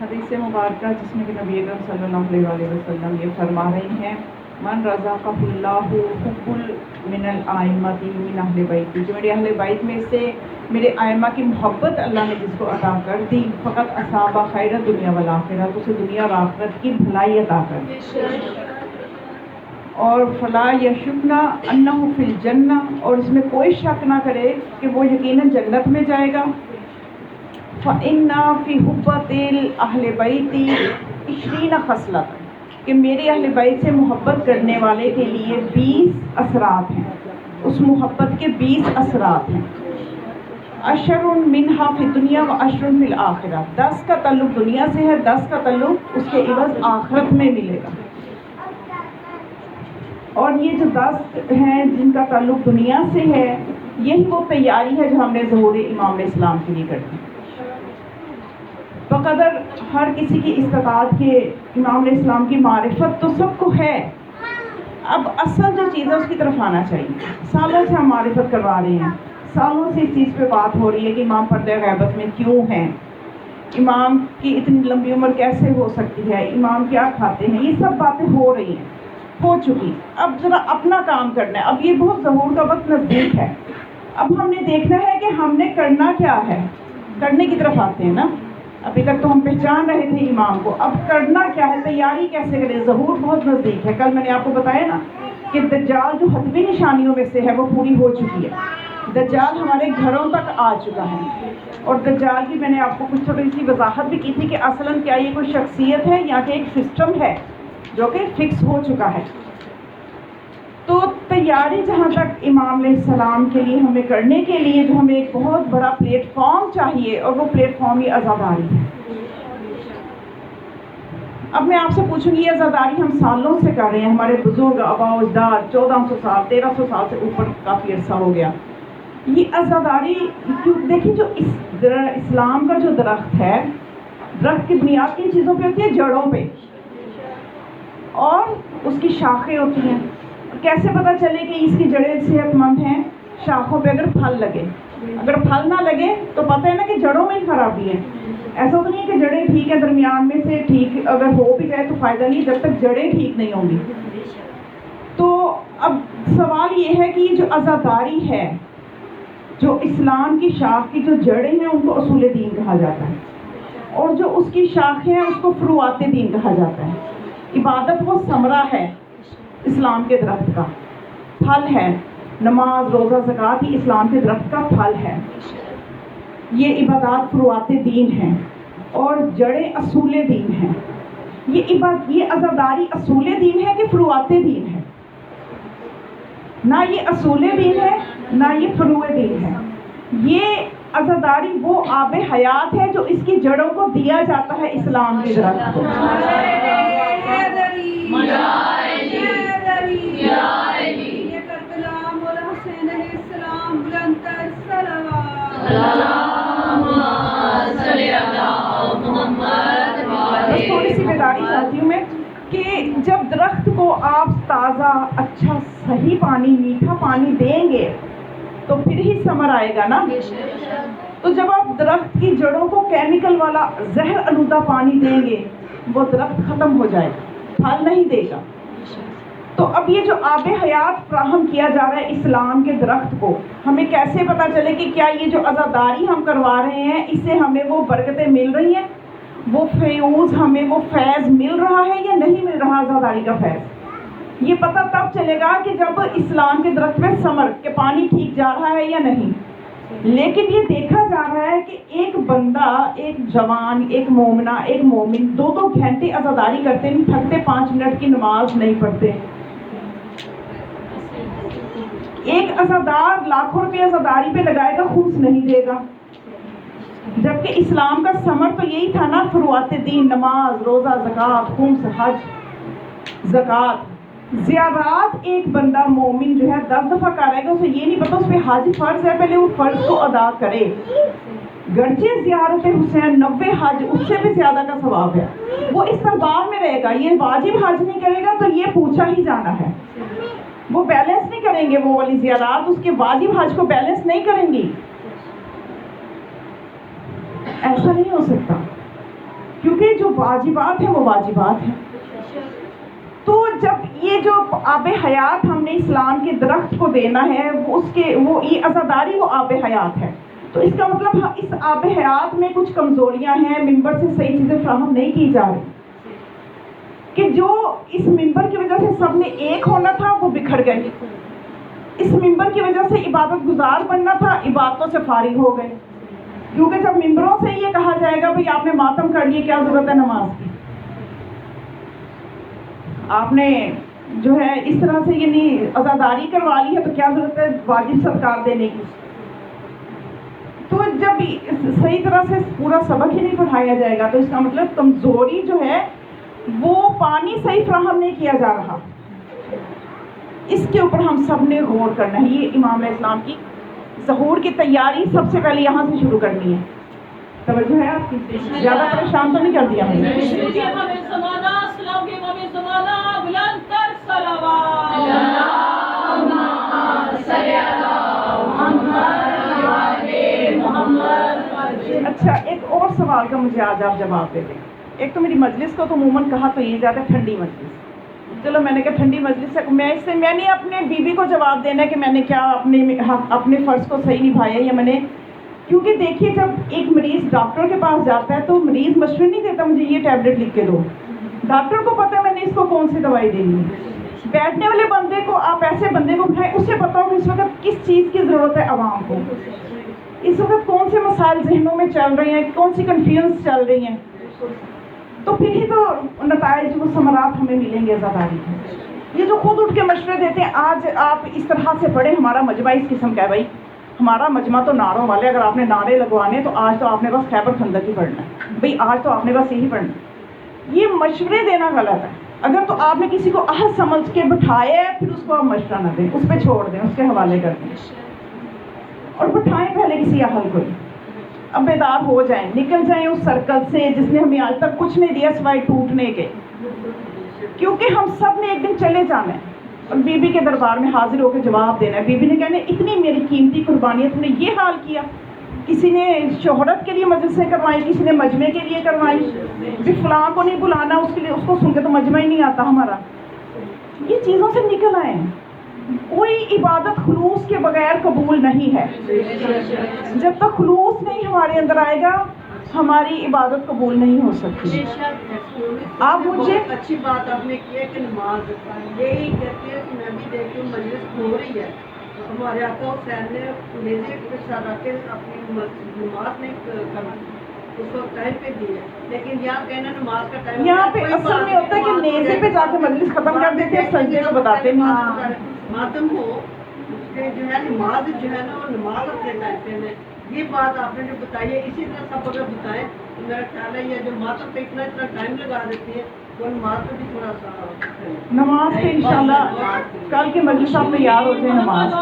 حدیث مبارکہ جس میں کہ نبی اکرم صلی اللہ علیہ وسلم یہ فرما رہی ہیں، من رزقہ اللہ حب من الائمۃ من اہل بیت، جو میرے اہل بیت میں سے میرے ائمہ کی محبت اللہ نے جس کو عطا کر دی، فقط اصاب خیر دنیا والآخرہ، تو اسے دنیا اور آخرت کی بھلائی عطا کر دی، اور فلا یشکنا انہ فی الجنہ، اور اس میں کوئی شک نہ کرے کہ وہ یقیناً جنت میں جائے گا۔ فَإِنَّ فِي حُبَّةِ الْأَهْلِ بَيْتِ 20 خصلۃ، کہ میرے اہل بیت سے محبت کرنے والے کے لیے 20 اثرات ہیں، اس محبت کے 20 اثرات ہیں۔ عشر منہا فی الدنیا و عشر فی الآخرہ، 10 کا تعلق دنیا سے ہے، 10 کا تعلق اس کے عوض آخرت میں ملے گا۔ اور یہ جو 10 ہیں جن کا تعلق دنیا سے ہے، یہی وہ تیاری ہے جو ہم نے ظہور امام علیہ السلام کے لیے کرنی۔ بقدر ہر کسی کی استطاعت کے امام علیہ السلام کی معرفت تو سب کو ہے، اب اصل جو چیز ہے اس کی طرف آنا چاہیے۔ سالوں سے ہم معرفت کروا رہے ہیں، سالوں سے اس چیز پہ بات ہو رہی ہے کہ امام پردہ غیبت میں کیوں ہیں، امام کی اتنی لمبی عمر کیسے ہو سکتی ہے، امام کیا کھاتے ہیں، یہ سب باتیں ہو رہی ہیں، ہو چکی۔ اب ذرا اپنا کام کرنا ہے، اب یہ بہت ظہور کا وقت نزدیک ہے، اب ہم نے دیکھنا ہے کہ ہم نے کرنا کیا ہے، کرنے کی طرف آتے ہیں نا۔ ابھی تک تو ہم پہچان رہے تھے امام کو، اب کرنا کیا ہے، تیاری کیسے کریں، ظہور بہت نزدیک ہے۔ کل میں نے آپ کو بتایا نا کہ دجال جو حتمی نشانیوں میں سے ہے وہ پوری ہو چکی ہے، دجال ہمارے گھروں تک آ چکا ہے، اور دجال کی میں نے آپ کو کچھ تھوڑی سی وضاحت بھی کی تھی کہ اصلاً کیا یہ کوئی شخصیت ہے یا کہ ایک سسٹم ہے جو کہ فکس ہو چکا ہے۔ تو تیاری جہاں تک امام علیہ السلام کے لیے ہمیں کرنے کے لیے جو ہمیں ایک بہت بڑا پلیٹ فارم چاہیے، اور وہ پلیٹ فارم یہ عزاداری ہے۔ اب میں آپ سے پوچھوں گی، یہ عزاداری ہم سالوں سے کر رہے ہیں، ہمارے بزرگ آباء و اجداد 1400 سال 1300 سال سے اوپر کافی عرصہ ہو گیا۔ یہ عزاداری دیکھیں، جو اسلام کا جو درخت ہے، درخت کی بنیاد کن چیزوں پہ ہوتی ہے؟ جڑوں پہ، اور اس کی شاخیں ہوتی ہیں۔ کیسے پتہ چلے کہ اس کی جڑیں صحت مند ہیں؟ شاخوں پہ اگر پھل لگے، اگر پھل نہ لگے تو پتہ ہے نا کہ جڑوں میں ہی خرابی ہے۔ ایسا تو نہیں ہے کہ جڑیں ٹھیک ہے، درمیان میں سے ٹھیک اگر ہو بھی جائے تو فائدہ نہیں جب تک جڑیں ٹھیک نہیں ہوں گی۔ تو اب سوال یہ ہے کہ یہ جو عزاداری ہے، جو اسلام کی شاخ کی جو جڑیں ہیں ان کو اصول دین کہا جاتا ہے، اور جو اس کی شاخیں ہیں اس کو فروعات دین کہا جاتا ہے۔ عبادت وہ ثمرہ ہے اسلام کے درخت کا، پھل ہے، نماز روزہ زکوٰۃ یہ اسلام کے درخت کا پھل ہے۔ یہ عبادات فروعات دین ہیں اور جڑیں اصول دین ہیں۔ یہ عزاداری اصول دین ہے کہ فروعات دین ہے؟ نہ یہ اصول دین ہے نہ یہ فروع دین ہے۔ یہ عزاداری وہ آب حیات ہے جو اس کی جڑوں کو دیا جاتا ہے اسلام کے درخت کو۔ بس تھوڑی سی بیداری چاہتی ہوں میں کہ جب درخت کو آپ تازہ اچھا صحیح پانی میٹھا پانی دیں گے تو پھر ہی ثمر آئے گا نا۔ تو جب آپ درخت کی جڑوں کو کیمیکل والا زہر آلودہ پانی دیں گے وہ درخت ختم ہو جائے گا، پھل نہیں دے گا۔ تو اب یہ جو آب حیات فراہم کیا جا رہا ہے اسلام کے درخت کو، ہمیں کیسے پتہ چلے کہ کیا یہ جو عزاداری ہم کروا رہے ہیں اس سے ہمیں وہ برکتیں مل رہی ہیں، وہ فیوز ہمیں وہ فیض مل رہا ہے یا نہیں مل رہا عزاداری کا فیض؟ یہ پتہ تب چلے گا کہ جب اسلام کے درخت میں ثمر کہ پانی ٹھیک جا رہا ہے یا نہیں۔ لیکن یہ دیکھا جا رہا ہے کہ ایک بندہ، ایک جوان، ایک مومنہ، ایک مومن 2 گھنٹے عزاداری کرتے نہیں تھکتے، 5 منٹ کی نماز نہیں پڑھتے۔ ایک عزادار لاکھوں روپے عزاداری پہ لگائے گا، خمس نہیں دے گا، جبکہ اسلام کا ثمر تو یہی تھا نا، فروعات دین، نماز روزہ زکوٰۃ خمس حج زکوٰۃ۔ زیارات ایک بندہ مومن جو ہے 10 دفعہ کرے گا، اسے یہ نہیں پتا اس پہ حج فرض ہے، پہلے وہ فرض کو ادا کرے۔ گرچہ زیارت حسین 90 حج اس سے بھی زیادہ کا ثواب ہے، وہ استحباب میں رہے گا، یہ واجب حج نہیں کرے گا تو یہ پوچھا ہی جانا ہے۔ وہ بیلنس نہیں کریں گے، وہ والی زیارات اس کے واجب حج کو بیلنس نہیں کریں گی، ایسا نہیں ہو سکتا۔ کیونکہ جو واجبات ہیں وہ واجبات ہیں. تو جب یہ جو آب حیات ہم نے اسلام کے درخت کو دینا ہے وہ یہ عزاداری وہ آب حیات ہے. تو اس کا مطلب اس آب حیات میں کچھ کمزوریاں ہیں، ممبر سے صحیح چیزیں فراہم نہیں کی جا رہی، کہ جو اس ممبر کی وجہ سے سب نے ایک ہونا تھا وہ بکھر گئے. اس ممبر کی وجہ سے عبادت گزار بننا تھا، عبادتوں سے فارغ ہو گئے. کیونکہ جب ممبروں سے یہ کہا جائے گا بھئی آپ نے ماتم کر لیے، کیا ضرورت ہے نماز کی، آپ نے جو ہے اس طرح سے یعنی عزاداری کروا لی ہے تو کیا ضرورت ہے واجب صدقات دینے کی. تو جب صحیح طرح سے پورا سبق ہی نہیں پڑھایا جائے گا تو اس کا مطلب کمزوری جو ہے وہ پانی صحیح فراہم نہیں کیا جا رہا. اس کے اوپر ہم سب نے غور کرنا ہے. یہ امام علیہ السلام کی ظہور کی تیاری سب سے پہلے یہاں سے شروع کرنی ہے. توجہ ہے آپ کی؟ زیادہ پریشان تو نہیں کر دیا ہم نے؟ اچھا، ایک اور سوال کا مجھے آج آپ جواب دے دیں. ایک تو میری مجلس کو تو عموماً کہا تو یہ جاتا ہے ٹھنڈی مجلس. چلو میں نے کہا ٹھنڈی مجلس ہے، میں نے اپنے بیوی کو جواب دینا ہے کہ میں نے کیا اپنے فرض کو صحیح نبھایا یا میں نے. کیونکہ دیکھیے جب ایک مریض ڈاکٹر کے پاس جاتا ہے تو مریض مشورہ نہیں دیتا مجھے یہ ٹیبلٹ لکھ کے دو. ڈاکٹر کو پتا ہے میں نے اس کو کون سی دوائی دینی ہے. بیٹھنے والے بندے کو آپ ایسے بندے کو بٹھائیں، اسے پتا ہو کہ اس وقت کس چیز کی ضرورت ہے عوام کو، اس وقت کون سے مسائل ذہنوں میں چل رہے ہیں، کون سی کنفیوژ چل رہی ہیں. تو پھر ہی تو نتائج وہ ثمرات ہمیں ملیں گے عزاداری کے. یہ جو خود اٹھ کے مشورے دیتے ہیں آج آپ اس طرح سے پڑھیں، ہمارا مجمع اس قسم کا ہے. بھائی ہمارا مجمع تو نعروں والے، اگر آپ نے نعرے لگوانے تو آج تو آپ نے بس خیبر خندق ہی پڑھنا ہے. بھائی آج تو آپ نے بس یہی پڑھنا ہے. یہ مشورے دینا غلط ہے. اگر تو آپ نے کسی کو اہل سمجھ کے بٹھایا ہے پھر اس کو آپ مشورہ نہ دیں، اس پہ چھوڑ دیں، اس کے حوالے کر دیں اور بٹھائیں پہلے کسی اہل کو. اب بیدار ہو جائیں، نکل جائیں اس سرکل سے جس نے ہمیں آج تک کچھ نہیں دیا سوائے ٹوٹنے کے. کیونکہ ہم سب نے ایک دن چلے جانا ہے اور بی بی کے دربار میں حاضر ہو کے جواب دینا ہے. بی بی نے کہنا اتنی میری قیمتی قربانیاں تم نے یہ حال کیا. کسی نے شہرت کے لیے مجلسیں کروائی، کسی نے مجمع کے لیے کروائی. بھی فلاں کو نہیں بلانا، اس کے لیے اس کو سن کے تو مجمع ہی نہیں آتا ہمارا. یہ چیزوں سے نکل آئے. کوئی عبادت خلوص کے بغیر قبول نہیں ہے. جب تک خلوص نہیں ہمارے اندر آئے گا ہماری عبادت قبول نہیں ہو سکتی. آپ مجھے اچھی بات آپ نے کی ہے کہ نماز یہی کہتی ہے کہ میں بھی دیکھتی ہوں مجلس ہو رہی ہے. ہمارے آقا حسین نے نیزے کے ساتھ آ کے اپنی نماز نہیں کرنا اس وقت ٹائم پہ دی ہے، لیکن یہاں کہنا نماز کا ٹائم یہاں پہ اصل میں ہوتا ہے کہ نیزے پہ جا کے مجلس ختم کر دیتے ہیں، سجدے کو بتاتے نہیں. ماتم ہو اس کے جو ہے نماز جو ہے نا وہ نماز اپنے ٹائم پہ ہے. یہ بات آپ نے جو بتائی ہے اسی طرح سب اگر بتائیں تو میرا خیال ہے یہ جو ماتم پہ اتنا ٹائم لگا دیتی ہے وہ نماز پہ بھی تھوڑا سا نماز پہ انشاءاللہ کل کے مجلس آپ تیار ہو جائیں نماز پہ.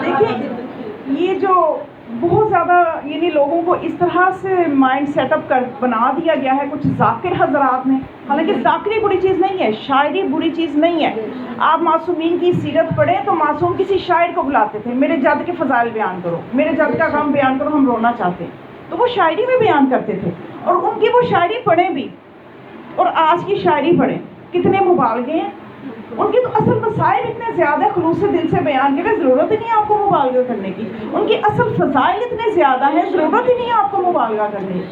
دیکھیے یہ جو بہت زیادہ یعنی لوگوں کو اس طرح سے مائنڈ سیٹ اپ بنا دیا گیا ہے کچھ ذاکر حضرات نے. حالانکہ ذاکری بری چیز نہیں ہے، شاعری بری چیز نہیں ہے. آپ معصومین کی سیرت پڑھیں تو معصوم کسی شاعر کو بلاتے تھے، میرے جد کے فضائل بیان کرو، میرے جد کا غم بیان کرو، ہم رونا چاہتے ہیں. تو وہ شاعری میں بیان کرتے تھے اور ان کی وہ شاعری پڑھیں بھی. اور آج کی شاعری پڑھیں کتنے مبالغے ہیں. ان کی تو اصل مسائل اتنے زیادہ خلوص دل سے بیان کرے، ضرورت ہی نہیں آپ کو مبالغہ کرنے کی. ان کی اصل فضائل اتنے زیادہ ہیں، ضرورت ہی نہیں ہے آپ کو مبالغہ کرنے کی.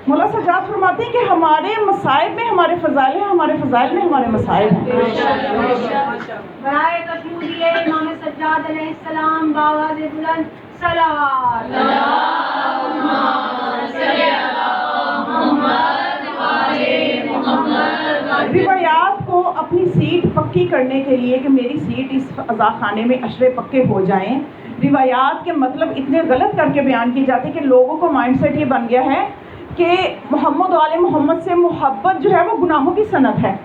مولا سجاد فرماتے ہیں کہ ہمارے مصائب میں ہمارے فضائل ہیں، ہمارے فضائل میں ہمارے مصائب ہیں. برائے کشمیری امام سجاد علیہ السلام باواز بلند صلوات روایات کو اپنی سیٹ پکی کرنے کے لیے کہ میری سیٹ اس عزا خانے میں اشرے پکے ہو جائیں، روایات کے مطلب اتنے غلط کر کے بیان کی جاتی کہ لوگوں کو مائنڈ سیٹ یہ بن گیا ہے کہ محمد و آل محمد سے محبت جو ہے وہ گناہوں کی صنعت ہے.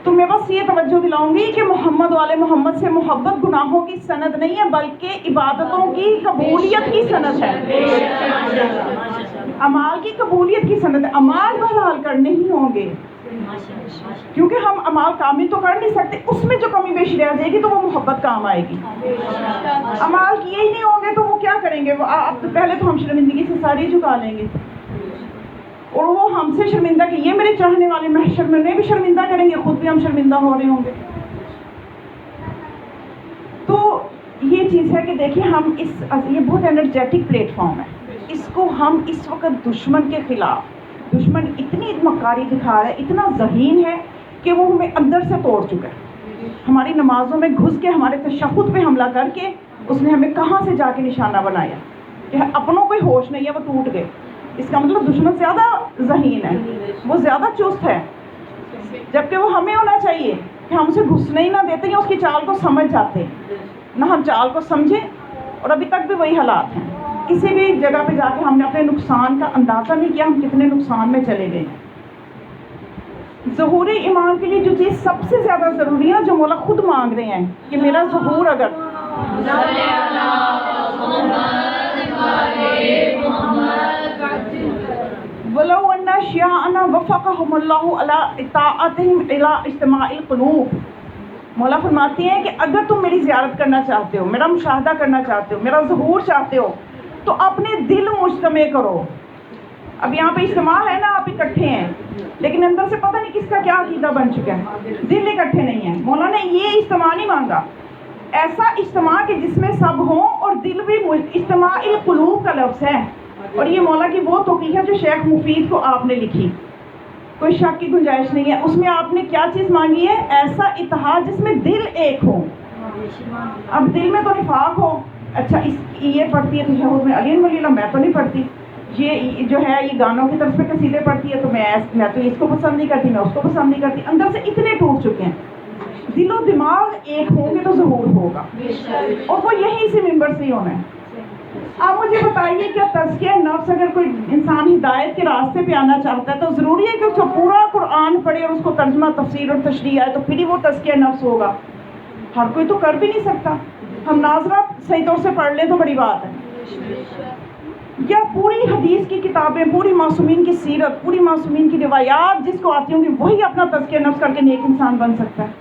تو میں بس یہ توجہ دلاؤں گی کہ محمد و آل محمد سے محبت گناہوں کی صنعت نہیں ہے بلکہ عبادتوں کی قبولیت کی صنعت ہے، اعمال کی قبولیت کی صنعت ہے. اعمال بہرحال کرنے ہی ہوں گے کیونکہ ہم اعمال کامل تو کر نہیں سکتے، اس میں جو کمی بیشی رہ جائے گی تو وہ محبت کام آئے گی. اعمال کیے ہی نہیں ہوں گے تو وہ کیا کریں گے؟ اب پہلے تو ہم شرمندگی سے ساری جھکا لیں گے، اور وہ ہم سے شرمندہ کہ یہ میرے چاہنے والے محشر میں انہیں بھی شرمندہ کریں گے، خود بھی ہم شرمندہ ہو رہے ہوں گے. تو یہ چیز ہے کہ دیکھیں ہم یہ بہت انرجیٹک پلیٹ فارم ہے، اس کو ہم اس وقت دشمن کے خلاف، دشمن اتنی مکاری دکھا رہا ہے، اتنا ذہین ہے کہ وہ ہمیں اندر سے توڑ چکا ہے. ہماری نمازوں میں گھس کے، ہمارے تشہد پہ حملہ کر کے اس نے ہمیں کہاں سے جا کے نشانہ بنایا کہ اپنوں کوئی ہوش نہیں ہے، وہ ٹوٹ گئے. اس کا مطلب دشمن زیادہ ذہین ہے، وہ زیادہ چست ہے، جبکہ وہ ہمیں ہونا چاہیے کہ ہم اسے گھسنے ہی نہ دیتے یا اس کی چال کو سمجھ جاتے، نہ ہم چال کو سمجھیں. اور ابھی تک بھی وہی حالات ہیں، کسی بھی جگہ پہ جا کے ہم نے اپنے نقصان کا اندازہ نہیں کیا، ہم کتنے نقصان میں چلے گئے. ظہور ایمان کے لیے جو چیز سب سے زیادہ ضروری ہے، جو مولا خود مانگ رہے ہیں کہ میرا ظہور اگر وَلَوْ أَنَّ شِيَاءَنَا وَفَقَهُمُ اللَّهُ عَلَىٰ اطاعتهم إِلَىٰ اجتماع القلوب. مولا فرماتی ہیں کہ اگر تم میری زیارت کرنا چاہتے ہو، میرا مشاہدہ کرنا چاہتے ہو، میرا ظہور چاہتے ہو، تو اپنے دل مجتمع کرو. اب یہاں پہ اجتماع ہے نا، آپ اکٹھے ہیں، لیکن اندر سے پتہ نہیں کس کا کیا عقیدہ بن چکا ہے، دل اکٹھے نہیں ہیں. مولا نے یہ اجتماع نہیں مانگا، ایسا اجتماع کہ جس میں سب ہوں اور دل بھی. اجتماع القلوب کا لفظ ہے، اور یہ مولا کی وہ توقیع ہے جو شیخ مفید کو آپ نے لکھی، کوئی شک کی گنجائش نہیں ہے. اس میں آپ نے کیا چیز مانگی ہے؟ ایسا اتحاد جس میں دل ایک ہو. اب دل میں تو نفاق ہو، اچھا یہ پڑھتی ہے تشہد میں علی ولی اللہ، میں تو نہیں پڑھتی، یہ جو ہے یہ گانوں کی طرف پہ قصیدے پڑھتی ہے تو میں تو اس کو پسند نہیں کرتی، میں اس کو پسند نہیں کرتی. اندر سے اتنے ٹوٹ چکے ہیں. دل و دماغ ایک ہوں گے تو ظہور ہوگا، اور وہ یہیں سے ممبر سے ہی ہونا ہے. آپ مجھے بتائیے کیا تزکیہ نفس اگر کوئی انسان ہدایت کے راستے پہ آنا چاہتا ہے تو ضروری ہے کہ اس کو پورا قرآن پڑھے اور اس کو ترجمہ تفسیر اور تشریح آئے تو پھر ہی وہ تزکیہ نفس ہوگا؟ ہر کوئی تو کر بھی نہیں سکتا. ہم ناظرہ صحیح طور سے پڑھ لیں تو بڑی بات ہے، یا پوری حدیث کی کتابیں، پوری معصومین کی سیرت، پوری معصومین کی روایات جس کو آتی ہوں گی وہی اپنا تزکیہ نفس کر کے نیک انسان بن سکتا ہے؟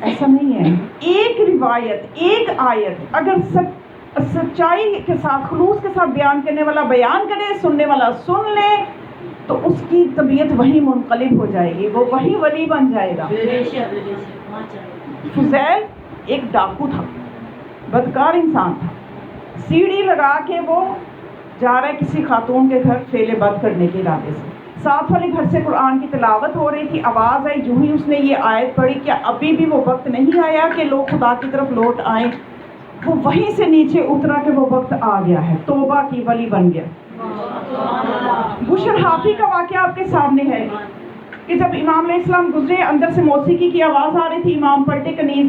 ایسا نہیں ہے. ایک روایت، ایک آیت اگر سچائی کے ساتھ، خلوص کے ساتھ بیان کرنے والا بیان کرے، سننے والا سن لے، تو اس کی طبیعت وہی منقلب ہو جائے گی، وہ وہی ولی بن جائے گا. فضیل ایک ڈاکو تھا، بدکار انسان تھا، سیڑھی لگا کے وہ جا رہا ہے کسی خاتون کے گھر فعل بد کرنے کے ارادے سے. ساتھ والے گھر سے قرآن کی تلاوت ہو رہی تھی، آواز آئی، جو ہی اس نے یہ آیت پڑھی، کیا ابھی بھی وہ وقت نہیں آیا کہ لوگ خدا کی طرف لوٹ آئیں؟ وہ وہیں سے نیچے اترا کہ وہ وقت آ گیا ہے، توبہ کی، ولی بن گیا. بشر حافی کا واقعہ آپ کے سامنے ہے کہ جب امام علیہ السلام گزرے، اندر سے موسیقی کی آواز آ رہی تھی. امام پلٹے، کنیز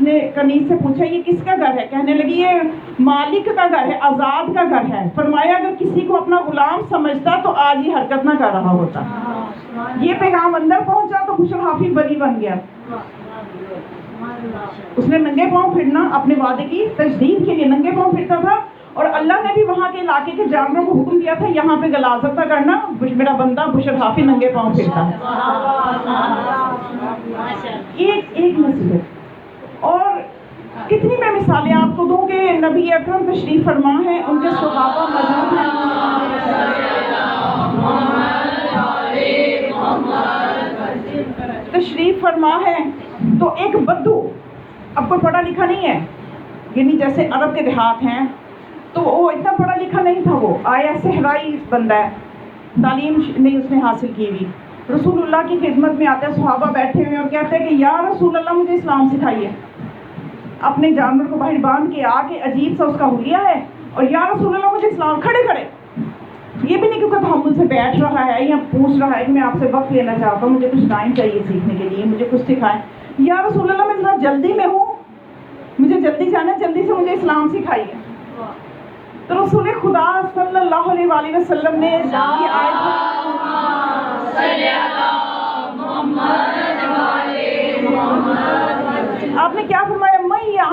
سے پوچھا یہ کس کا گھر ہے؟ کہنے لگی یہ مالک کا گھر ہے، آزاد کا گھر ہے. فرمایا اگر کسی کو اپنا غلام سمجھتا تو آج یہ حرکت نہ کر رہا ہوتا. یہ پیغام اندر پہنچا تو بشر حافی ولی بن گیا. اس نے ننگے پاؤں پھرنا، اپنے وعدے کی تجدید کے لیے ننگے پاؤں پھرتا تھا، اور اللہ نے بھی وہاں کے علاقے کے جانوروں کو حکم دیا تھا یہاں پہ غلاظت نہ کرنا. میرا بندہ بشر حافی ننگے پاؤں پھرتا ہے. ایک نصیحت. اور کتنی میں مثالیں آپ کو دوں کہ نبی اکرم تشریف فرما ہے، ان کے صحابہ موجود ہیں. تشریف فرما ہے تو ایک بدو، اب کوئی پڑھا لکھا نہیں ہے، یعنی جیسے عرب کے دیہات ہیں تو وہ اتنا پڑھا لکھا نہیں تھا، وہ آیا صحرائی بندہ ہے، تعلیم نہیں اس نے حاصل کی ہوئی. رسول اللہ کی خدمت میں آتے ہیں، صحابہ بیٹھے ہوئے اور کہتے ہیں کہ یا رسول اللہ مجھے اسلام سکھائیے. اپنے جانور کو باہر باندھ کے آ کے عجیب سا اس کا حلیہ ہے، اور یا رسول اللہ مجھے اسلام، کھڑے کھڑے. یہ بھی نہیں کہ کوئی محمد سے بیٹھ رہا ہے یا پوچھ رہا ہے کہ میں آپ سے وقت لینا چاہتا ہوں، مجھے کچھ ٹائم چاہیے سیکھنے کے لیے، مجھے کچھ سکھائیں. یا رسول اللہ میں ذرا جلدی میں ہوں، مجھے جلدی جانا ہے، جلدی سے مجھے اسلام سکھائیے. تو رسول خدا صلی اللہ علیہ وآلہ وسلم نے یہ آیت آپ نے کیا فرمایا؟ میں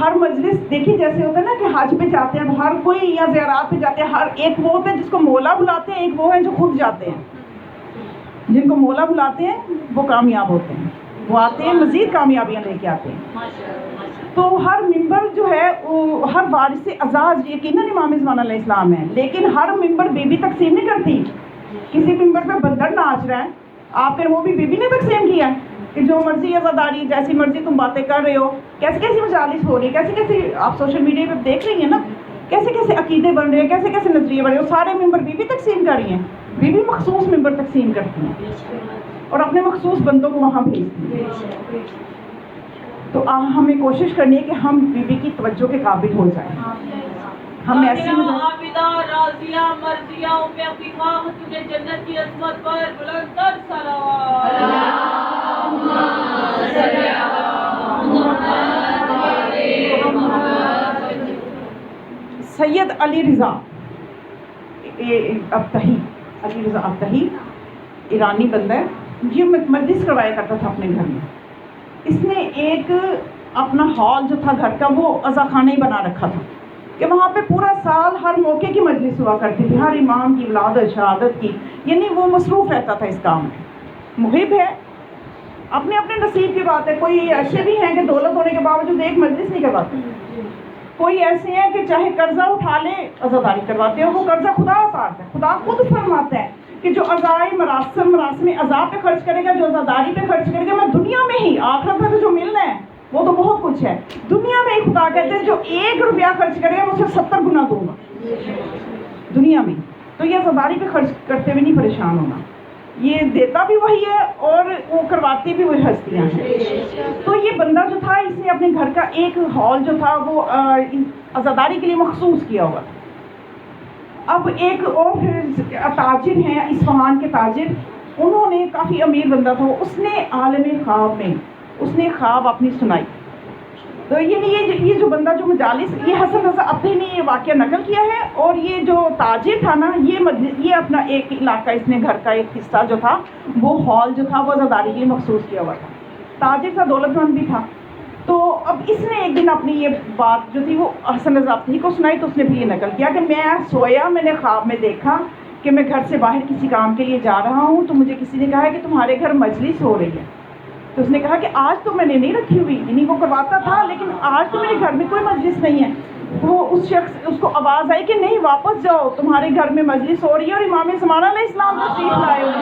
ہر مجلس دیکھیں جیسے ہوتا ہے نا کہ حج پہ جاتے ہیں ہر کوئی یا زیارات پہ جاتے ہیں، ہر ایک وہ ہوتا ہے جس کو مولا بلاتے ہیں، ایک وہ ہیں جو خود جاتے ہیں. جن کو مولا بلاتے ہیں وہ کامیاب ہوتے ہیں، وہ آتے ہیں مزید کامیابیاں لے کے آتے ہیں. تو ہر ممبر جو ہے وہ ہر وارث اعزاز یقیناً امام زمان علیہ السلام ہے، لیکن ہر ممبر بی بی تقسیم نہیں کرتی. کسی ممبر پہ بندر ناچ رہا ہے، آپ پھر وہ بھی بی بی نے تقسیم کیا ہے کہ جو مرضی عزاداری جیسی مرضی تم باتیں کر رہے ہو، کیسی کیسی مجالس ہو رہی ہے، کیسی کیسی آپ سوشل میڈیا پہ دیکھ رہی ہیں نا، کیسے کیسے عقیدے بن رہے ہیں، کیسے کیسے نظریے بن رہے ہیں. سارے ممبر بی بی تقسیم کر رہی ہیں، بی بی مخصوص ممبر تقسیم کرتی ہیں اور اپنے مخصوص بندوں کو وہاں بھیجتی ہیں. تو ہمیں کوشش کرنی ہے کہ ہم بی بی کی توجہ کے قابل ہو جائیں. ہم ایسی عابدہ راضیہ مرضیہ ام عقیقہ تجھے جنت کی عظمت پر بلند تر صلوات. سید علی رضا ابتہی، علی رضا ابتہی ایرانی بندہ ہے، یہ مجلس کروایا کرتا تھا اپنے گھر میں. اس نے ایک اپنا ہال جو تھا گھر کا وہ عزا خانہ ہی بنا رکھا تھا کہ وہاں پہ پورا سال ہر موقع کی مجلس ہوا کرتی تھی، ہر امام کی ولادت شہادت کی، یعنی وہ مصروف رہتا تھا اس کام میں. محب ہے، اپنے اپنے نصیب کی بات ہے. کوئی ایسے بھی ہیں کہ دولت ہونے کے باوجود ایک مجلس نہیں کرواتے، کوئی ایسے ہیں کہ چاہے قرضہ اٹھا لے عزاداری کرواتے ہیں. وہ قرضہ خدا اتارتا ہے، خدا خود فرماتا ہے کہ جو عزائے مراسم عزا پہ خرچ کرے گا، جو عزاداری پہ خرچ کرے گا، میں دنیا میں ہی، آخرت میں تو جو ملنا ہے وہ تو بہت کچھ ہے، دنیا میں ہی خدا کہتے ہیں جو 1 روپیہ خرچ کرے گا میں اسے 70 گنا دوں گا دنیا میں. تو یہ عزاداری پہ خرچ کرتے ہوئے نہیں پریشان ہونا، یہ دیتا بھی وہی ہے اور وہ کرواتی بھی وہی ہستیاں ہیں. تو یہ بندہ جو تھا اس نے اپنے گھر کا ایک ہال جو تھا وہ عزاداری کے لیے مخصوص کیا ہوا تھا. اب ایک اور تاجر ہیں اصفہان کے تاجر، انہوں نے کافی امیر بندہ تھا، اس نے عالم خواب میں اس نے خواب اپنی سنائی. تو یہ جو بندہ جو مجالس، یہ حسن رضا ابتہی نے یہ واقعہ نقل کیا ہے. اور یہ جو تاجر تھا نا، یہ اپنا ایک علاقہ، اس نے گھر کا ایک حصہ جو تھا وہ ہال جو تھا وہ عزاداری کے لیے مخصوص کیا ہوا تھا. تاجر تھا، دولت مند بھی تھا. تو اب اس نے ایک دن اپنی یہ بات جو تھی وہ حسن رضا ابتہی کو سنائی. تو اس نے بھی یہ نقل کیا کہ میں سویا، میں نے خواب میں دیکھا کہ میں گھر سے باہر کسی کام کے لیے جا رہا ہوں، تو مجھے کسی نے کہا ہے کہ تمہارے گھر مجلس ہو رہی ہے. تو اس نے کہا کہ آج تو میں نے نہیں رکھی ہوئی، یعنی وہ کرواتا تھا لیکن آج تو میرے گھر میں کوئی مجلس نہیں ہے. وہ اس کو آواز آئی کہ نہیں، واپس جاؤ، تمہارے گھر میں مجلس ہو رہی ہے اور امام زمان علیہ السلام تشریف لائے ہوئے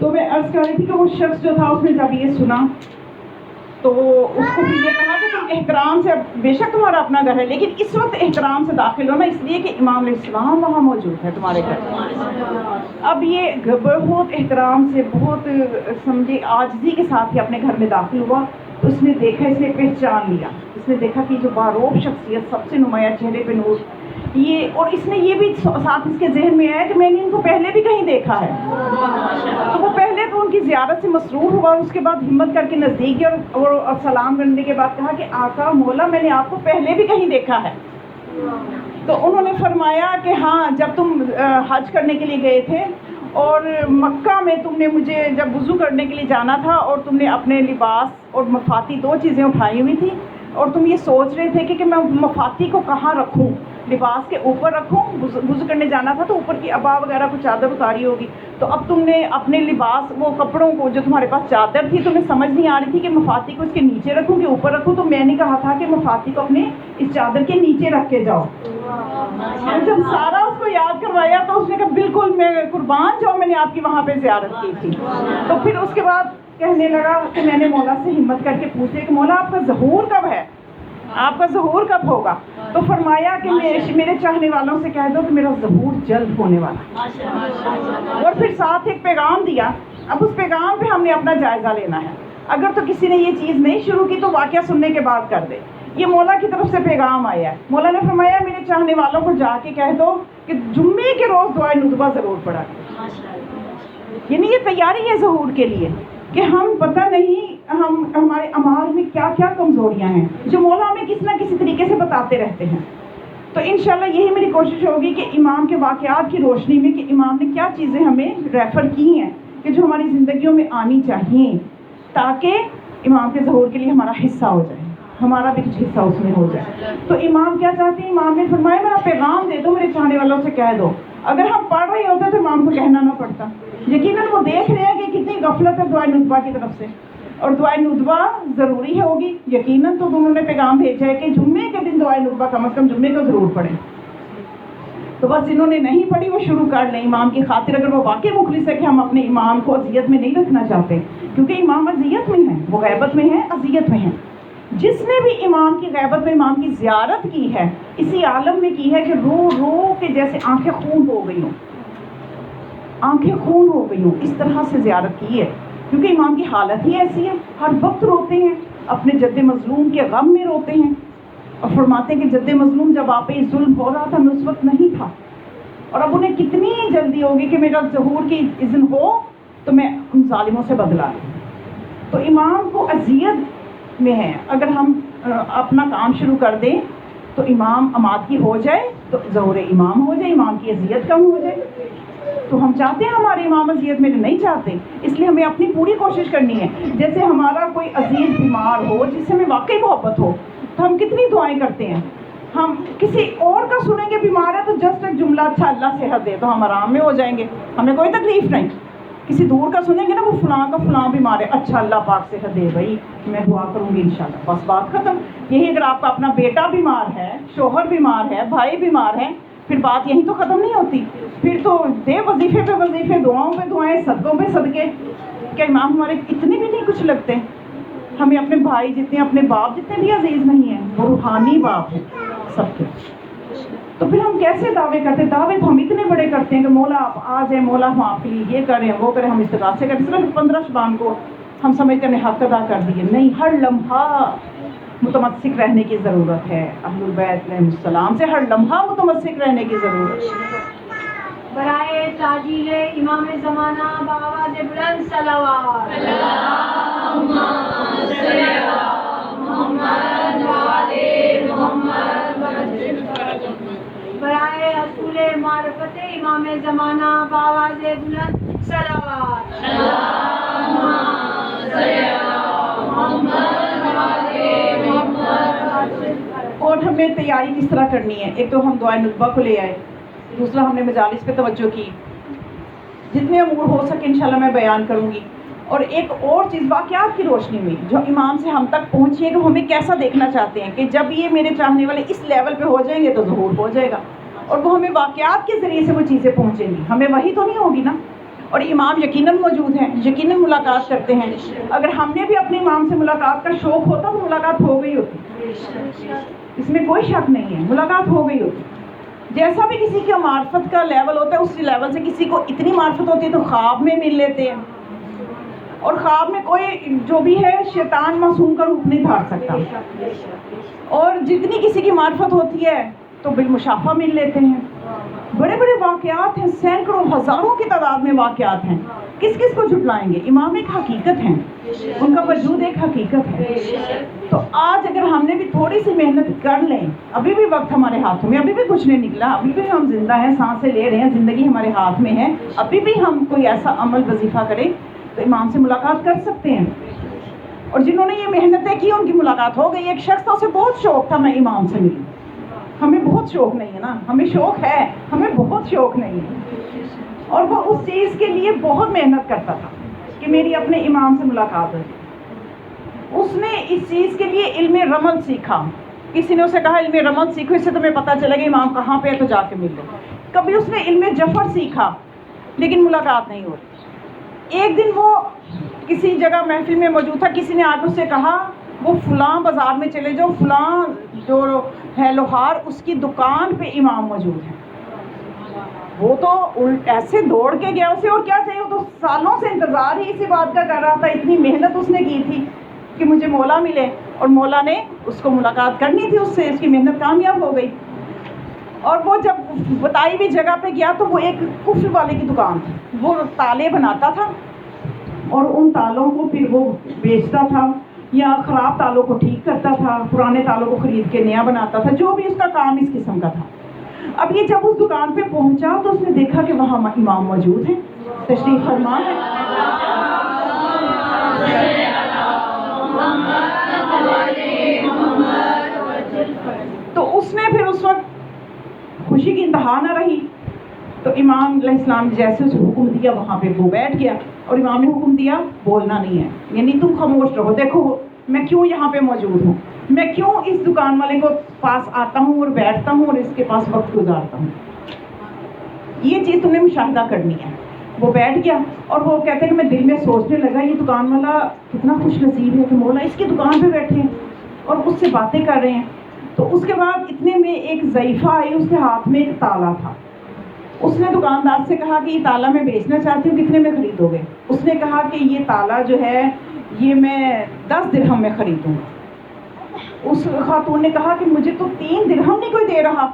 تو میں عرض کر رہی تھی کہ وہ شخص جو تھا اس نے جب یہ سنا تو اس کو بھی یہ کہا کہ تم احترام سے، بے شک تمہارا اپنا گھر ہے لیکن اس وقت احترام سے داخل ہونا، اس لیے کہ امام علیہ السلام وہاں موجود ہے تمہارے گھر. اب یہ بہت احترام سے، بہت سمجھے عاجزی کے ساتھ ہی اپنے گھر میں داخل ہوا. اس نے دیکھا، اس نے پہچان لیا، اس نے دیکھا کہ جو باروب شخصیت، سب سے نمایاں، چہرے پہ نور، یہ، اور اس نے یہ بھی ساتھ اس کے ذہن میں آیا کہ میں نے ان کو پہلے بھی کہیں دیکھا ہے. تو وہ پہلے تو ان کی زیارت سے مسرور ہوا، اس کے بعد ہمت کر کے نزدیک گیا اور سلام کرنے کے بعد کہا کہ آقا مولا، میں نے آپ کو پہلے بھی کہیں دیکھا ہے. تو انہوں نے فرمایا کہ ہاں، جب تم حج کرنے کے لیے گئے تھے اور مکہ میں تم نے مجھے جب وضو کرنے کے لیے جانا تھا اور تم نے اپنے لباس اور مفاتی 2 چیزیں اٹھائی ہوئی تھی اور تم یہ سوچ رہے تھے کہ میں مفاتی کو کہاں رکھوں، لباس کے اوپر رکھوں، وضو کرنے جانا تھا تو اوپر کی عبا وغیرہ کو چادر اتاری ہوگی. تو اب تم نے اپنے لباس، وہ کپڑوں کو، جو تمہارے پاس چادر تھی، تمہیں سمجھ نہیں آ رہی تھی کہ مفاتی کو اس کے نیچے رکھوں کہ اوپر رکھوں، تو میں نے کہا تھا کہ مفاتی کو اپنے اس چادر کے نیچے رکھ کے جاؤ. جب سارا اس کو یاد کروایا تو اس نے کہا بالکل، میں قربان جاؤں، میں نے آپ کی وہاں پہ زیارت کی تھی. تو پھر اس کے بعد کہنے لگا کہ میں نے مولا سے ہمت کر کے پوچھے کہ مولا آپ کا ظہور کب ہے؟ آپ کا ظہور کب ہوگا؟ تو فرمایا کہ میرے چاہنے والوں سے کہہ دو کہ میرا ظہور جلد ہونے والا ہے۔ اور پھر ساتھ ایک پیغام دیا، اب اس پیغام پہ ہم نے اپنا جائزہ لینا ہے۔ اگر تو کسی نے یہ چیز نہیں شروع کی تو واقعہ سننے کے بعد کر دے۔ یہ مولا کی طرف سے پیغام آیا ہے، مولا نے فرمایا میرے چاہنے والوں کو جا کے کہہ دو کہ جمعے کے روز دعائے ندبہ ضرور پڑھا کریں۔ یعنی یہ تیاری ہے ظہور کے لیے کہ ہم پتہ نہیں ہمارے اعمال میں کیا کیا کمزوریاں ہیں جو مولا ہمیں کسی نہ کسی طریقے سے بتاتے رہتے ہیں۔ تو انشاءاللہ یہی میری کوشش ہوگی کہ امام کے واقعات کی روشنی میں کہ امام نے کیا چیزیں ہمیں ریفر کی ہیں کہ جو ہماری زندگیوں میں آنی چاہیے تاکہ امام کے ظہور کے لیے ہمارا حصہ ہو جائے، ہمارا بھی کچھ حصہ اس میں ہو جائے۔ تو امام کیا چاہتے ہیں؟ امام نے فرمایا میرا پیغام دے دو، میرے چاہنے والوں سے کہہ دو۔ اگر ہم پڑھ رہے ہوتے تو امام کو کہنا نہ پڑتا، یقیناً وہ دیکھ رہے ہیں کہ کتنی غفلت ہے دعائے ندبہ کی طرف سے، اور دعائے ندبہ ضروری ہوگی یقیناً، تو انہوں نے پیغام بھیجا ہے کہ جمعے کے دن دعائے ندبہ کم از کم جمعے کو ضرور پڑھیں۔ تو بس جنہوں نے نہیں پڑھی وہ شروع کر لیں امام کی خاطر، اگر وہ واقعی مخلص ہے کہ ہم اپنے امام کو اذیت میں نہیں رکھنا چاہتے، کیونکہ امام اذیت میں ہیں، وہ غیبت میں ہیں، اذیت میں ہیں۔ جس نے بھی امام کی غیبت میں امام کی زیارت کی ہے اسی عالم میں کی ہے کہ رو رو کے جیسے آنکھیں خون ہو گئی ہوں، آنکھیں خون ہو گئی ہوں، اس طرح سے زیارت کی ہے، کیونکہ امام کی حالت ہی ایسی ہے، ہر وقت روتے ہیں، اپنے جد مظلوم کے غم میں روتے ہیں، اور فرماتے ہیں کہ جد مظلوم جب آپ پہ ظلم ہو رہا تھا میں اس وقت نہیں تھا، اور اب انہیں کتنی جلدی ہوگی کہ میرا ظہور کی اذن ہو تو میں ان ظالموں سے بدلا لوں۔ تو امام کو اذیت میں ہے، اگر ہم اپنا کام شروع کر دیں تو امام اماد کی ہو جائے تو ظہور امام ہو جائے، امام کی اذیت کم ہو جائے۔ تو ہم چاہتے ہیں ہمارے امام اذیت میں نہیں چاہتے، اس لیے ہمیں اپنی پوری کوشش کرنی ہے۔ جیسے ہمارا کوئی عزیز بیمار ہو جس سے ہمیں واقعی محبت ہو تو ہم کتنی دعائیں کرتے ہیں، ہم کسی اور کا سنیں گے بیمار ہے تو جسٹ ایک جملہ اچھا اللہ صحت دے تو ہم آرام میں ہو جائیں گے، ہمیں کوئی تکلیف نہیں۔ کسی دور کا سنیں گے نا وہ فلاں کا فلاں بیمار ہے، اچھا اللہ پاک صحت دے بھائی میں دعا کروں گی انشاءاللہ، بس بات ختم۔ یہی اگر آپ کا اپنا بیٹا بیمار ہے، شوہر بیمار ہے، بھائی بیمار ہے، پھر بات یہی تو ختم نہیں ہوتی، پھر تو دے وظیفے پہ وظیفے، دعاؤں پہ دعائیں، صدقوں پہ صدقے۔ کہ امام ہمارے اتنے بھی نہیں کچھ لگتے، ہمیں اپنے بھائی جتنے، اپنے باپ جتنے بھی عزیز نہیں ہیں، وہ روحانی باپ ہیں سب کے۔ تو پھر ہم کیسے دعوے کرتے؟ دعوے تو ہم اتنے بڑے کرتے ہیں کہ مولا آپ آ جائیں، مولا ہم آپ کے لیے یہ کریں وہ کریں، ہم استغاثے کریں، صرف 15 شبان کو ہم سمجھتے ہیں حق ادا کر دیے، نہیں، ہر لمحہ متمسک رہنے کی ضرورت ہے، اہل البیت علیہ السلام سے ہر لمحہ متمسک رہنے کی ضرورت ہے۔ برائے تعجیل امام زمانہ بآواز بلند صلوات، اللہم صل علی محمد و آل محمد۔ برائے حصول معرفت امام زمانہ بآواز بلند صلوات، اللہم صل علی محمد و آل محمد۔ اور ہمیں تیاری کس طرح کرنی ہے؟ ایک تو ہم دعائے ندبہ کو لے آئے، دوسرا ہم نے مجالس پہ توجہ کی، جتنے امور ہو سکے انشاءاللہ میں بیان کروں گی۔ اور ایک اور چیز واقعات کی روشنی میں جو امام سے ہم تک پہنچی ہے کہ ہمیں کیسا دیکھنا چاہتے ہیں کہ جب یہ میرے چاہنے والے اس لیول پہ ہو جائیں گے تو ظہور ہو جائے گا، اور وہ ہمیں واقعات کے ذریعے سے وہ چیزیں پہنچیں گی، ہمیں وہی تو نہیں ہوگی نا۔ اور امام یقیناً موجود ہیں، یقیناً ملاقات کرتے ہیں، اگر ہم نے بھی اپنے امام سے ملاقات کا شوق ہوتا تو ملاقات ہو گئی ہوتی، اس میں کوئی شک نہیں ہے، ملاقات ہو گئی ہوتی۔ جیسا بھی کسی کا معرفت کا لیول ہوتا ہے اسی لیول سے کسی کو اتنی معرفت ہوتی ہے تو خواب میں مل لیتے ہیں، اور خواب میں کوئی جو بھی ہے شیطان معصوم کا روپ نہیں دھار سکتا، اور جتنی کسی کی معرفت ہوتی ہے تو بالمشافہ مل لیتے ہیں۔ بڑے بڑے واقعات ہیں، سینکڑوں ہزاروں کی تعداد میں واقعات ہیں، کس کس کو جھٹلائیں گے؟ امام ایک حقیقت ہیں، ان کا وجود ایک حقیقت ہے۔ تو آج اگر ہم نے بھی تھوڑی سی محنت کر لیں، ابھی بھی وقت ہمارے ہاتھوں میں، ابھی بھی کچھ نہیں نکلا، ابھی بھی ہم زندہ ہیں، سانسیں لے رہے ہیں، زندگی ہمارے ہاتھ میں ہے، ابھی بھی ہم کوئی ایسا عمل وظیفہ کریں تو امام سے ملاقات کر سکتے ہیں۔ اور جنہوں نے یہ محنتیں کی ان کی ملاقات ہو گئی۔ ایک شخص تھا، اسے بہت شوق تھا میں امام سے ملوں، ہمیں بہت شوق نہیں ہے نا، ہمیں شوق ہے، ہمیں بہت شوق نہیں ہے، اور وہ اس چیز کے لیے بہت محنت کرتا تھا کہ میری اپنے امام سے ملاقات ہو جائے۔ اس نے اس چیز کے لیے علم رمل سیکھا، کسی نے اسے کہا علم رمل سیکھو، اس سے تمہیں پتہ چلے گا امام کہاں پہ ہے تو جا کے مل لو۔ کبھی اس نے علم جفر سیکھا لیکن ملاقات نہیں ہوئی۔ ایک دن وہ کسی جگہ محفل میں موجود تھا، کسی نے آ کے اس سے کہا وہ فلاں بازار میں چلے جاؤ، فلاں جو ہے لوہار اس کی دکان پہ امام موجود ہے. وہ تو ایسے دوڑ کے گیا، اسے اور کیا چاہیے، وہ تو سالوں سے انتظار ہی اسی بات کا کر رہا تھا. اتنی محنت اس نے کی تھی کہ مجھے مولا ملے، اور مولا نے اس کو ملاقات کرنی تھی اس سے، اس کی محنت کامیاب ہو گئی. اور وہ جب بتائی ہوئی جگہ پہ گیا تو وہ ایک قفل والے کی دکان تھی، وہ تالے بناتا تھا اور ان تالوں کو پھر وہ بیچتا تھا، یا خراب تالوں کو ٹھیک کرتا تھا، پرانے تالوں کو خرید کے نیا بناتا تھا، جو بھی اس کا کام اس قسم کا تھا. اب یہ جب اس دکان پہ پہنچا تو اس نے دیکھا کہ وہاں امام موجود ہیں، تشریف فرما ہے. تو اس نے پھر اس وقت خوشی کی انتہا نہ رہی، تو امام علیہ السلام نے جیسے اسے حکم دیا وہاں پہ وہ بیٹھ گیا، اور امام نے حکم دیا بولنا نہیں ہے، یعنی تم خاموش رہو، دیکھو میں کیوں یہاں پہ موجود ہوں، میں کیوں اس دکان والے کو پاس آتا ہوں اور بیٹھتا ہوں اور اس کے پاس وقت گزارتا ہوں. یہ چیز تم نے مشاہدہ کرنی ہے. وہ بیٹھ گیا اور وہ کہتے ہیں کہ میں دل میں سوچنے لگا یہ دکان والا کتنا خوش نصیب ہے کہ مولا اس کی دکان پہ بیٹھے ہیں اور اس سے باتیں کر رہے ہیں. تو اس کے بعد اتنے میں ایک ضعیفہ آئی، اس کے ہاتھ میں ایک تالا تھا. اس نے دکاندار سے کہا کہ یہ تالا میں بیچنا چاہتی ہوں، کتنے میں خریدو گے؟ اس نے کہا کہ یہ تالا جو ہے یہ میں 10 درہم میں خریدوں گا. اس خاتون نے کہا کہ مجھے تو 3 درہم نہیں کوئی دے رہا،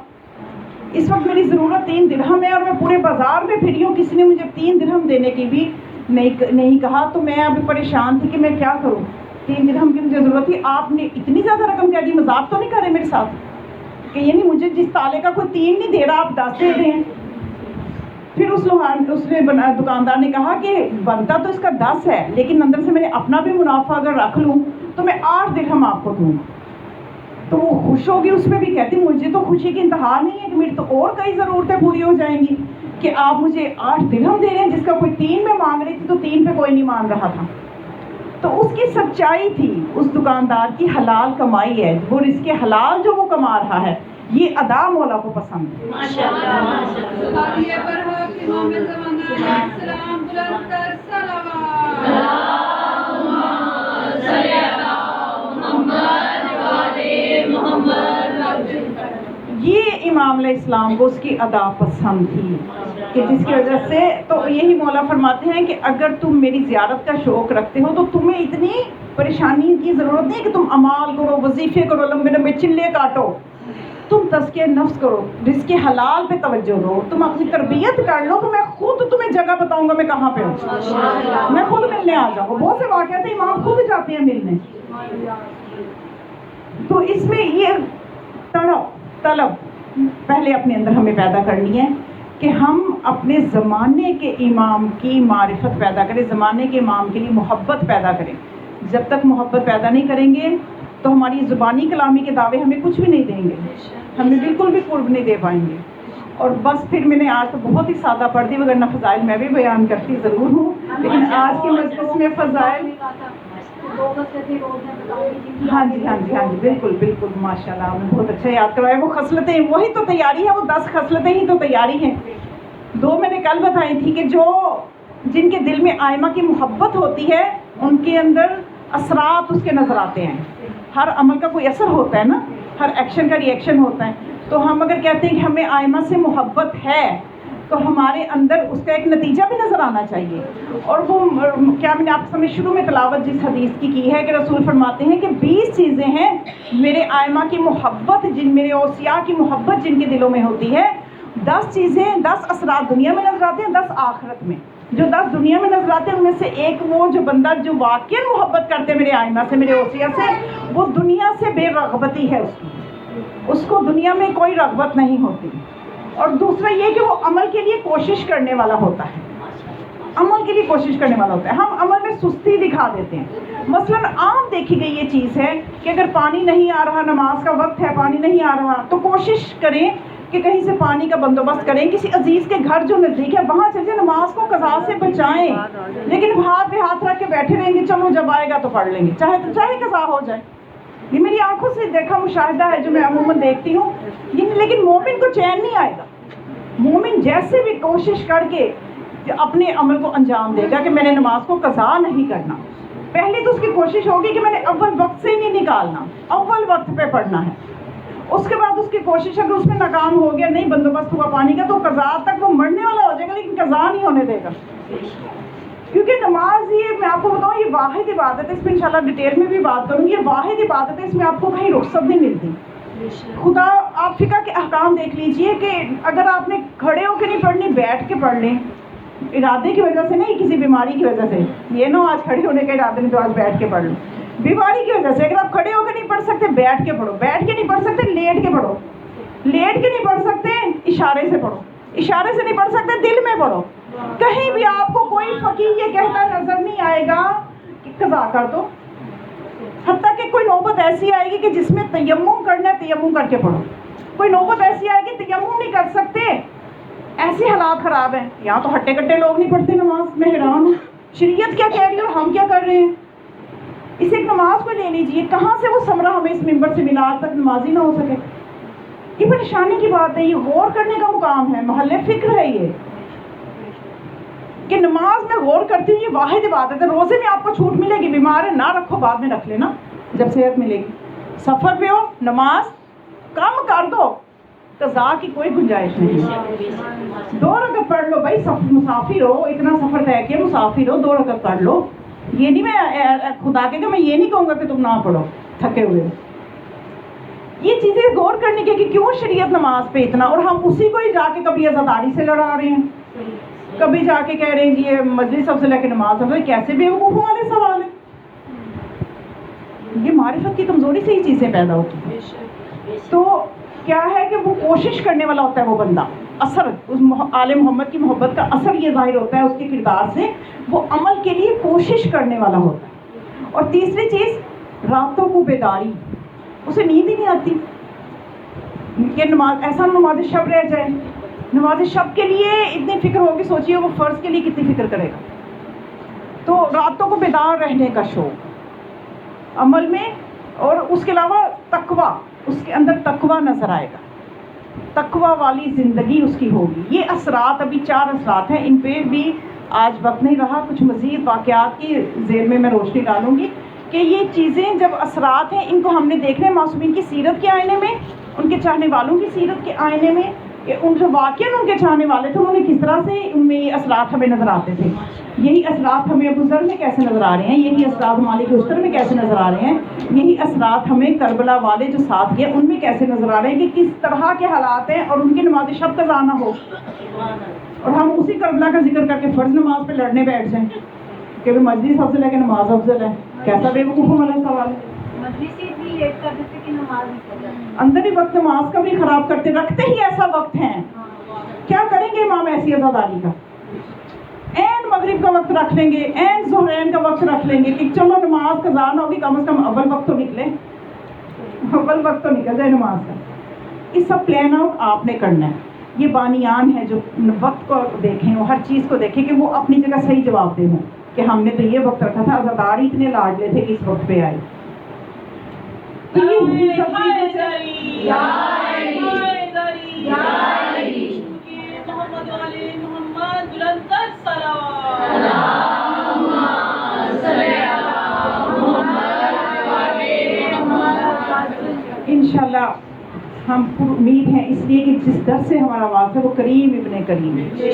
اس وقت میری ضرورت 3 درہم ہے اور میں پورے بازار میں پھری ہوں، کسی نے مجھے 3 درہم دینے کی بھی نہیں کہا. تو میں ابھی پریشان تھی کہ میں کیا کروں، 3 درہم کی مجھے ضرورت تھی، آپ نے اتنی زیادہ رقم کہہ دی، مذاق تو نہیں کر رہے میرے ساتھ کہ یعنی مجھے جس تالے کا کوئی 3 نہیں دے رہا آپ 10 دے رہے ہیں. پھر اس نے دکاندار نے کہا کہ بنتا تو اس کا 10 ہے، لیکن اندر سے میں نے اپنا بھی منافع اگر رکھ لوں تو میں 8 درہم آپ کو دوں. تو وہ خوش ہوگی، اس میں بھی کہتی مجھے تو خوشی کی انتہا نہیں ہے کہ میری تو اور کئی ضرورتیں پوری ہو جائیں گی کہ آپ مجھے 8 درہم دے رہے ہیں، جس کا کوئی 3 میں مانگ رہی تھی تو 3 پہ کوئی نہیں مان رہا تھا. تو اس کی سچائی تھی، اس دکاندار کی حلال کمائی ہے، وہ رزق حلال جو وہ کما رہا ہے، یہ ادا مولا کو پسند ہے. یہ امام علیہ السلام کو اس کی ادا پسند تھی کہ جس کی وجہ سے تو یہی مولا فرماتے ہیں کہ اگر تم میری زیارت کا شوق رکھتے ہو تو تمہیں اتنی پریشانی کی ضرورت نہیں کہ تم اعمال کرو، وظیفے کرو، لمبے لمبے چلے کاٹو، تم تزکیہ نفس کرو، رزق حلال پہ توجہ دو، تم اپنی تربیت کر لو. تو میں خود تمہیں جگہ بتاؤں گا میں کہاں پہ ہوں، میں خود ملنے آ جاؤں گا. بہت سے واقعات ہیں امام خود جاتے ہیں ملنے. تو اس میں یہ طلب پہلے اپنے اندر ہمیں پیدا کرنی ہے کہ ہم اپنے زمانے کے امام کی معرفت پیدا کریں، زمانے کے امام کے لیے محبت پیدا کریں. جب تک محبت پیدا نہیں کریں گے تو ہماری زبانی کلامی کے دعوے ہمیں کچھ بھی نہیں دیں گے، ہمیں بالکل بھی قرب نہیں دے پائیں گے. اور بس پھر میں نے آج تو بہت ہی سادہ پڑھ دی، ورنہ فضائل میں بھی بیان کرتی ضرور ہوں، لیکن آج کی مجلس میں فضائل ہاں جی بالکل ماشاء اللہ آپ نے بہت اچھا یاد کروایا. وہ خصلتیں وہی تو تیاری ہے، وہ 10 خصلتیں ہی تو تیاری ہیں. 2 میں نے کل بتائی تھی کہ جن کے دل میں آئمہ کی محبت ہوتی ہے ان کے اندر اثرات اس کے نظر آتے ہیں. ہر عمل کا کوئی اثر ہوتا ہے نا، ہر ایکشن کا ری ایکشن ہوتا ہے. تو ہم اگر کہتے ہیں کہ ہمیں آئمہ سے محبت ہے تو ہمارے اندر اس کا ایک نتیجہ بھی نظر آنا چاہیے. اور وہ کیا میں نے آپ کے سامنے شروع میں تلاوت جس حدیث کی ہے کہ رسول فرماتے ہیں کہ 20 چیزیں ہیں میرے آئمہ کی محبت، میرے اوصیاء کی محبت جن کے دلوں میں ہوتی ہے. 10 چیزیں، 10 اثرات دنیا میں نظر آتے ہیں، 10 آخرت میں. جو 10 دنیا میں نظر آتے ہیں ان میں سے ایک وہ جو بندہ جو واقعی محبت کرتے میرے آئمہ سے، میرے اوصیاء سے، وہ دنیا سے بے رغبتی ہے، اس کو دنیا میں کوئی رغبت نہیں ہوتی. اور دوسرا یہ کہ وہ عمل کے لیے کوشش کرنے والا ہوتا ہے، عمل کے لیے کوشش کرنے والا ہوتا ہے. ہم عمل میں سستی دکھا دیتے ہیں. مثلاً عام دیکھی گئی یہ چیز ہے کہ اگر پانی نہیں آ رہا، نماز کا وقت ہے، پانی نہیں آ رہا، تو کوشش کریں کہ کہیں سے پانی کا بندوبست کریں، کسی عزیز کے گھر جو نزدیک ہے وہاں چل جائیں، نماز کو قضا سے بچائیں. لیکن ہاتھ پہ ہاتھ رکھ کے بیٹھے رہیں گے چلو جب آئے گا تو پڑھ لیں گے، چاہے قضا ہو جائے. یہ میری آنکھوں سے دیکھا مشاہدہ ہے جو میں عموماً دیکھتی ہوں. لیکن مومن کو چین نہیں آئے گا. مومن جیسے بھی کوشش کر کے اپنے عمل کو انجام دے گا کہ میں نے نماز کو قضا نہیں کرنا، پہلی تو اس کی کوشش ہوگی کہ میں نے اول وقت سے ہی نہیں نکالنا، اول وقت پہ پڑھنا ہے. اس کے بعد اس کی کوشش اگر اس میں ناکام ہو گیا، نہیں بندوبست ہوا پانی کا، تو قضاء تک وہ مرنے والا ہو جائے گا لیکن قضاء نہیں ہونے دے گا. کیونکہ نماز یہ میں آپ کو بتاؤں یہ واحد عبادت ہے، اس پہ انشاءاللہ ڈیٹیل میں بھی بات کروں گی. یہ واحد عبادت ہے، اس میں آپ کو کہیں رخصت نہیں ملتی. خدا آپ فقہ کے احکام دیکھ لیجئے کہ اگر آپ نے کھڑے ہو کے نہیں پڑھنی، بیٹھ کے پڑھ لیں، ارادے کی وجہ سے نہیں، کسی بیماری کی وجہ سے. یہ نہ آج کھڑے ہونے کا ارادہ نہیں تو آج بیٹھ کے پڑھ لوں. بیماری کی وجہ سے اگر آپ کھڑے ہو کے نہیں پڑھ سکتے بیٹھ کے پڑھو، بیٹھ کے نہیں پڑھ سکتے لیٹ کے پڑھو، لیٹ کے نہیں پڑھ سکتے اشارے سے پڑھو، اشارے سے نہیں پڑھ سکتے دل میں پڑھو. کہیں بھی آپ کو کوئی فقیہ یہ کہتا نظر نہیں آئے گا کہ قضا کر دو. حتیٰ کہ کوئی نوبت ایسی آئے گی کہ جس میں تیمم کرنا ہے تیمم کر کے پڑھو. کوئی نوبت ایسی آئے گی تیمم نہیں کر سکتے، ایسے حالات خراب ہیں. یہاں تو ہٹے کٹے لوگ نہیں پڑھتے نماز. میں حیران ہوں شریعت کیا کہہ رہی ہے اور ہم کیا کر رہے ہیں. اس ایک نماز کو لے لیجئے، کہاں سے وہ ثمرہ ہمیں اس ممبر سے ملا آج تک نمازی نہ ہو سکے. یہ پریشانی کی بات ہے، یہ غور کرنے کا مقام ہے، محل فکر ہے یہ کہ نماز میں غور کرتی ہوں. یہ واحد عبادت ہے. روزے میں آپ کو چھوٹ ملے گی، بیمار ہے نہ رکھو، بعد میں رکھ لینا جب صحت ملے گی. سفر پہ ہو نماز کم کر دو، قضا کی کوئی گنجائش نہیں. 2 رکعت پڑھ لو بھائی، مسافر ہو، اتنا سفر طے کیا، مسافر ہو 2 رکعت پڑھ لو. یہ نہیں میں خدا کے کہ میں یہ نہیں کہوں گا کہ تم نہ پڑھو تھکے ہوئے. یہ چیزیں غور کرنے کی کہ کیوں شریعت نماز پہ اتنا، اور ہم اسی کو ہی جا کے کبھی عزاداری سے لڑا رہے ہیں، کبھی جا کے کہہ رہے ہیں جی یہ مجلس سب سے لے کے نماز پڑھو. کیسے بیوقوفوں والے سوال ہیں. یہ معرفت کی کمزوری سے ہی چیزیں پیدا ہوتی ہیں. تو کیا ہے کہ وہ کوشش کرنے والا ہوتا ہے وہ بندہ. اثر اس آل محمد کی محبت کا اثر یہ ظاہر ہوتا ہے اس کے کردار سے، وہ عمل کے لیے کوشش کرنے والا ہوتا ہے. اور تیسری چیز راتوں کو بیداری، اسے نیند ہی نہیں آتی کہ نماز ایسا نماز شب رہ جائے. نماز شب کے لیے اتنی فکر ہوگی، سوچئے وہ فرض کے لیے کتنی فکر کرے گا. تو راتوں کو بیدار رہنے کا شوق عمل میں، اور اس کے علاوہ تقویٰ، اس کے اندر تقویٰ نظر آئے گا، تقویٰ والی زندگی اس کی ہوگی. یہ اثرات ابھی 4 اثرات ہیں، ان پہ بھی آج وقت نہیں رہا، کچھ مزید واقعات کی ذیل میں روشنی ڈالوں گی کہ یہ چیزیں جب اثرات ہیں ان کو ہم نے دیکھنا ہے معصومین کی سیرت کے آئینے میں، ان کے چاہنے والوں کی سیرت کے آئینے میں، کہ ان جو واقعاً ان کے چاہنے والے تھے انہوں نے کس طرح سے ان میں یہ اثرات ہمیں نظر آتے تھے. یہی اثرات ہمیں ابو ذر میں کیسے نظر آ رہے ہیں، یہی اثرات مالک اشتر میں کیسے نظر آ رہے ہیں، یہی اثرات ہمیں کربلا والے جو ساتھ گئے ان میں کیسے نظر آ رہے ہیں کہ کس طرح کے حالات ہیں، اور ان کی نماز شب قضا نہ ہو اور ہم اسی کربلا کا ذکر کر کے فرض نماز پہ لڑنے بیٹھ جائیں کہ مجلس افضل ہے کہ نماز افضل ہے. کیسا بے وقوفوں والا سوال ہے. مجلس اتنی لیٹ کر دیتے کہ نماز نہیں پڑھ جاتی. اندر ہی وقت نماز کا بھی خراب کرتے، رکھتے ہی ایسا وقت ہے. کیا کریں گے امام ایسی عزاداری کا؟ این مغرب کا وقت رکھ لیں گے، این ظہرین کا وقت رکھ لیں گے کہ چلو نماز قضا نہ ہوگی، کم از کم اول وقت تو نکلے، اول وقت تو نکل جائے نماز کا. یہ سب پلان آؤٹ آپ نے کرنا ہے. یہ بانیان ہے جو وقت کو دیکھیں اور ہر چیز کو دیکھیں کہ وہ اپنی جگہ صحیح جواب دیں ہوں کہ ہم نے تو یہ وقت رکھا تھا. عزاداری اتنے لاڈلے تھے کہ اس وقت پہ آئے. تو یہ سب چیزیں سے محمد علی محمد بلندر صلوات. انشاءاللہ ہم پر امید ہیں، اس لیے کہ جس در سے ہمارا آواز ہے وہ کریم ابن کریم ہے.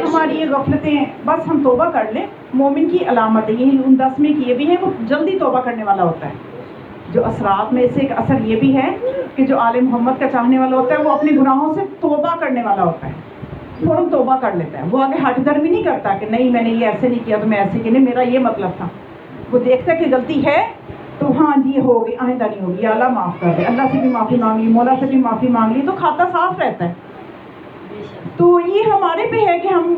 ہماری یہ غفلتیں بس ہم توبہ کر لیں. مومن کی علامت ہے، یہی ان 10 میں کیے بھی ہیں، وہ جلدی توبہ کرنے والا ہوتا ہے. جو اثرات میں سے ایک اثر یہ بھی ہے کہ جو آل محمد کا چاہنے والا ہوتا ہے وہ اپنے گناہوں سے توبہ کرنے والا ہوتا ہے، فوراً توبہ کر لیتا ہے. وہ آگے ہٹ درمی نہیں کرتا کہ نہیں میں نے یہ ایسے نہیں کیا تو میں ایسے کہ نہیں میرا یہ مطلب تھا. وہ دیکھتا ہے کہ غلطی ہے تو ہاں جی یہ ہو گئی، آئندہ نہیں ہوگی، یا اللہ معاف کر دے. اللہ سے بھی معافی مانگ لی، مولا سے بھی معافی مانگ لی تو کھاتا صاف رہتا ہے. تو یہ ہمارے پہ ہے کہ ہم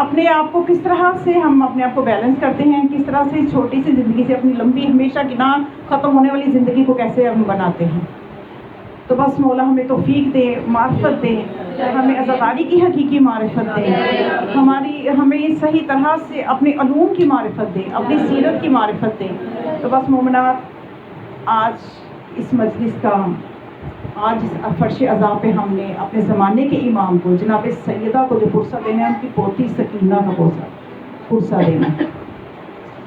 اپنے آپ کو کس طرح سے ہم اپنے آپ کو بیلنس کرتے ہیں، کس طرح سے چھوٹی سی زندگی سے اپنی لمبی ہمیشہ کی نہ ختم ہونے والی زندگی کو کیسے ہم بناتے ہیں. تو بس مولا ہمیں توفیق دے، معرفت دے، ہمیں عزاداری کی حقیقی معرفت دے، ہمیں صحیح طرح سے اپنے علوم کی معرفت دے، اپنی سیرت کی معرفت دے. تو بس مومنات آج اس مجلس کا، آج اس فرش عزا پہ ہم نے اپنے زمانے کے امام کو جناب سیدہ کو جو پرسہ دینا ہے، ان کی پوتی سکینہ کا پرسہ دینا ہے.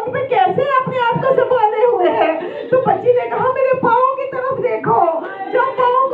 گراؤنڈ میں کیسے اپنے آپ کو سنبھالے ہوئے ہیں. تو بچی نے کہا میرے پاؤں کی طرف دیکھو. جب پاؤں